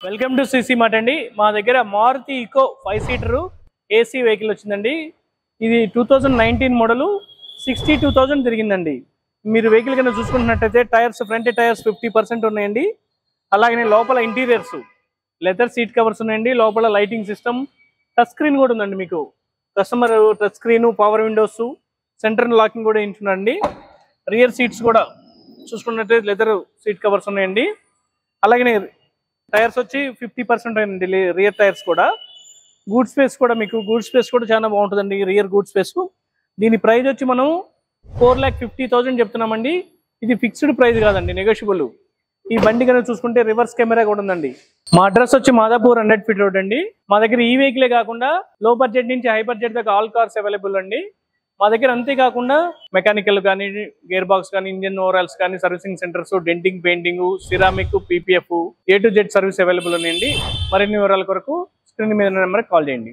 Welcome to CC mart అండి. మా దగ్గర Maruti Eeco 5 seater AC vehicle వచ్చిందండి. ఇది 2019 మోడలు 62,000 తిరిగిందండి. మీరు వెహికల్ కన్నా చూసుకుంటున్నట్టయితే టైర్స్ ఫ్రంట్ టైర్స్ 50% ఉన్నాయండి. అలాగే లోపల ఇంటీరియర్స్ లెదర్ సీట్ కవర్స్ ఉన్నాయండి. లోపల లైటింగ్ సిస్టమ్, టచ్ స్క్రీన్ కూడా ఉందండి. మీకు customer touch screen, power Windows, centre locking కూడా ఇంటున్నారండి. రియర్ సీట్స్ కూడా చూసుకున్నట్టయితే లెదర్ సీట్ కవర్స్ ఉన్నాయండి. అలాగే టైర్స్ వచ్చి 50% అయిందండి. రియర్ టైర్స్ కూడా గూడ్ స్పేస్ కూడా మీకు గూడ్ స్పేస్ కూడా చాలా బాగుంటుందండి. Rear గూడ్ space. దీని ప్రైస్ వచ్చి మనం 4,50,000 చెప్తున్నామండి. ఇది ఫిక్స్డ్ ప్రైస్ కాదండి, నెగోషియబుల్. ఈ బండి కనుక చూసుకుంటే రివర్స్ కెమెరా కూడా ఉందండి. మా అడ్రస్ వచ్చి మాదాపూర్ 100 ఫీట్ రోడ్ అండి. మా దగ్గర ఈ వెహికలే కాకుండా లో బడ్జెట్ నుంచి హై బడ్జెట్ దాకా ఆల్ కార్స్ అవైలబుల్ అండి. మా దగ్గర అంతేకాకుండా మెకానికల్ కానీ, గేర్ బాక్స్ కానీ, ఇంజిన్ ఓవరాల్స్ కానీ, servicing centres, denting, painting, ceramic, PPF A to Z service available ఉన్నాయండి. మరిన్ని వివరాల కొరకు స్క్రీన్ మీద నెంబర్కి కాల్ చేయండి.